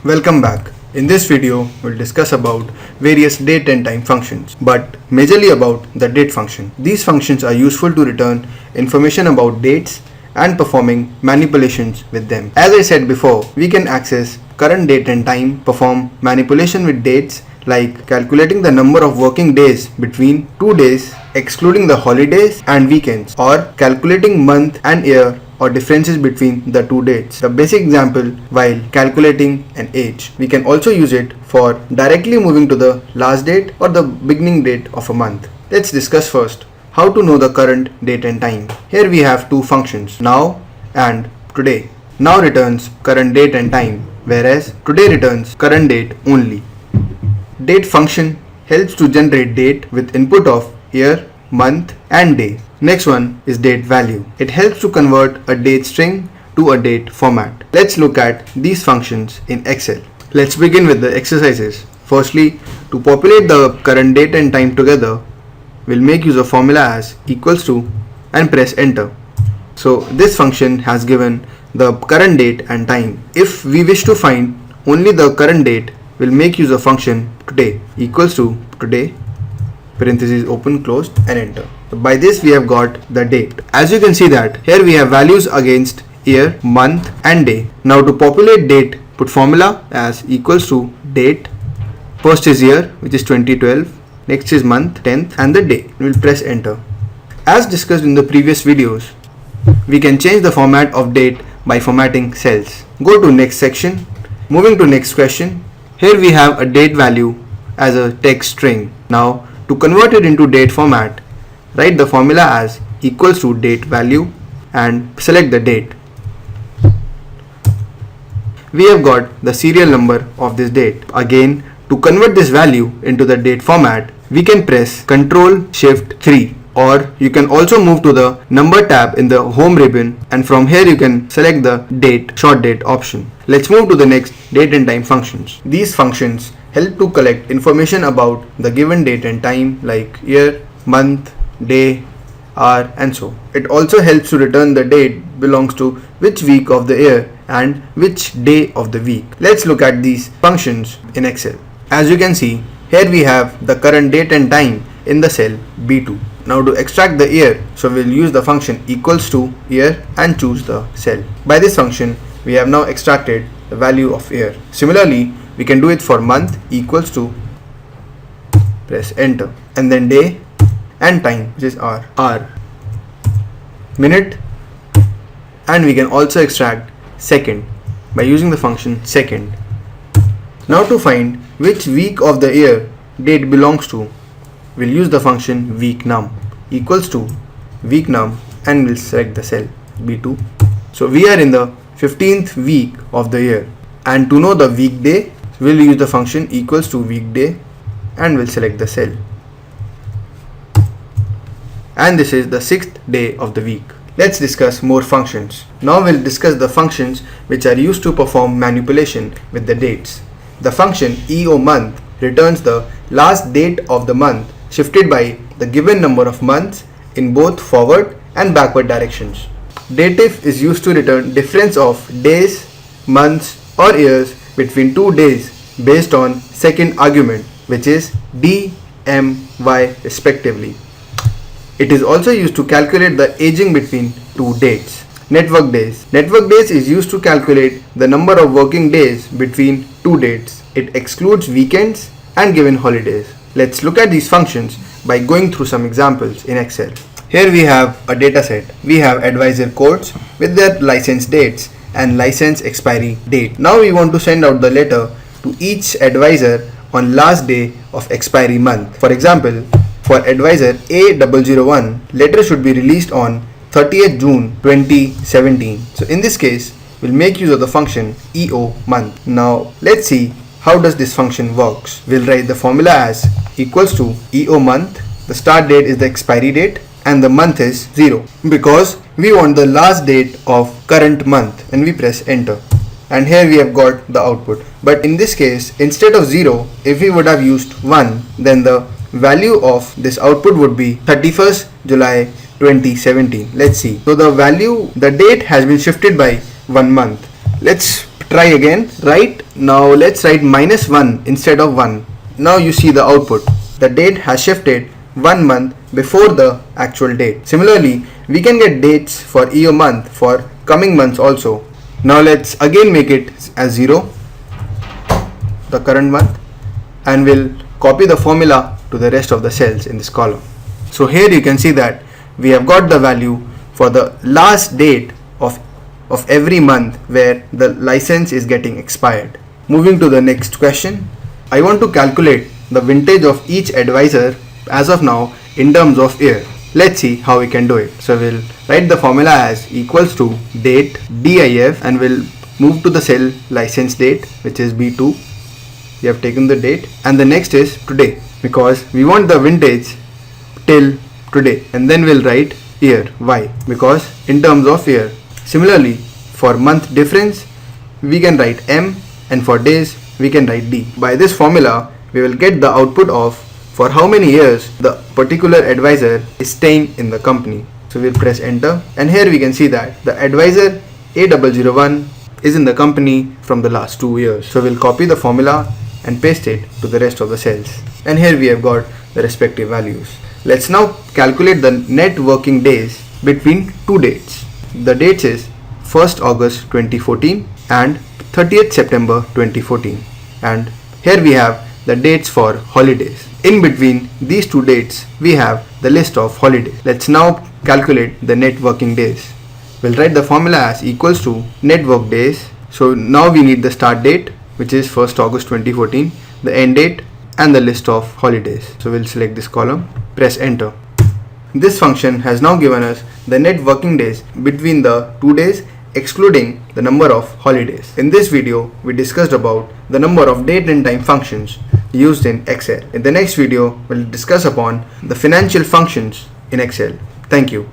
Welcome back. In this video, we'll discuss about various date and time functions, but majorly about the date function. These functions are useful to return information about dates and performing manipulations with them. As I said before, we can access current date and time, perform manipulation with dates like calculating the number of working days between 2 days, excluding the holidays and weekends, or calculating month and year or differences between the two dates. The basic example while calculating an age. We can also use it for directly moving to the last date or the beginning date of a month. Let's discuss first how to know the current date and time. Here we have two functions, now and today. Now returns current date and time, whereas today returns current date only. Date function helps to generate date with input of year, month and day. Next one is date value. It helps to convert a date string to a date format. Let's look at these functions in Excel. Let's begin with the exercises. Firstly, to populate the current date and time together, we'll make use of formula as equals to and press enter. So this function has given the current date and time. If we wish to find only the current date, we'll make use of function today equals to today, parentheses open, closed and enter. So by this we have got the date. As you can see that here we have values against year, month and day. Now to populate date, put formula as equals to date. First is year, which is 2012. Next is month, 10th and the day. We'll press enter. As discussed in the previous videos, we can change the format of date by formatting cells. Go to next section. Moving to next question. Here we have a date value as a text string. Now to convert it into date format, write the formula as equals to date value and select the date. We have got the serial number of this date. Again, to convert this value into the date format, we can press Ctrl Shift 3, or you can also move to the number tab in the home ribbon, and from here you can select the date, short date option. Let's move to the next date and time functions. These functions help to collect information about the given date and time like year, month, day, hour and so. It also helps to return the date belongs to which week of the year and which day of the week. Let's look at these functions in Excel. As you can see, here we have the current date and time in the cell B2. Now to extract the year, so we'll use the function equals to year and choose the cell. By this function, we have now extracted the value of year. Similarly, we can do it for month equals to, press enter, and then day and time, which is hour, minute, and we can also extract second by using the function second. Now to find which week of the year date belongs to, we'll use the function week num equals to week num and we'll select the cell B2. So we are in the 15th week of the year, and to know the weekday, we'll use the function equals to weekday and we'll select the cell. And this is the 6th day of the week. Let's discuss more functions. Now we'll discuss the functions which are used to perform manipulation with the dates. The function EO month returns the last date of the month shifted by the given number of months in both forward and backward directions. Datif is used to return difference of days, months or years between two days based on second argument, which is D, M, Y respectively. It is also used to calculate the aging between two dates. Network days. Network days is used to calculate the number of working days between two dates. It excludes weekends and given holidays. Let's look at these functions by going through some examples in Excel. Here we have a data set. We have advisor codes with their license dates and license expiry date. Now we want to send out the letter to each advisor on last day of expiry month. For example, for advisor A001, letter should be released on 30th June 2017. So in this case, we'll make use of the function EO month. Now let's see how does this function works. We'll write the formula as equals to EO month. The start date is the expiry date and the month is 0 because we want the last date of current month, and we press enter. And here we have got the output. But in this case, instead of 0, if we would have used 1, then the value of this output would be 31st July 2017. Let's see. So the date has been shifted by 1 month. Let's try again. Right now let's write -1 instead of 1. Now you see the output. The date has shifted 1 month before the actual date. Similarly, we can get dates for year month for coming months also. Now let's again make it as 0, the current month, and we'll copy the formula to the rest of the cells in this column. So here you can see that we have got the value for the last date of every month where the license is getting expired. Moving to the next question. I want to calculate the vintage of each advisor as of now in terms of year. Let's see how we can do it. So we'll write the formula as equals to date DIF, and we'll move to the cell license date, which is B2. We have taken the date, and the next is today because we want the vintage till today, and then we'll write year. Why? Because in terms of year. Similarly, for month difference we can write M, and for days we can write D. By this formula we will get the output of for how many years the particular advisor is staying in the company. So we'll press enter, and here we can see that the advisor A001 is in the company from the last 2 years. So we'll copy the formula and paste it to the rest of the cells, and here we have got the respective values. Let's now calculate the net working days between two dates. The dates is 1st August 2014 and 30th September 2014, and here we have the dates for holidays. In between these two dates we have the list of holidays. Let's now calculate the net working days. We'll write the formula as equals to net work days. So now we need the start date, which is 1st August 2014, the end date, and the list of holidays. So we'll select this column, press enter. This function has now given us the net working days between the 2 days, excluding the number of holidays. In this video we discussed about the number of date and time functions used in Excel. In the next video we'll discuss upon the financial functions in Excel. Thank you.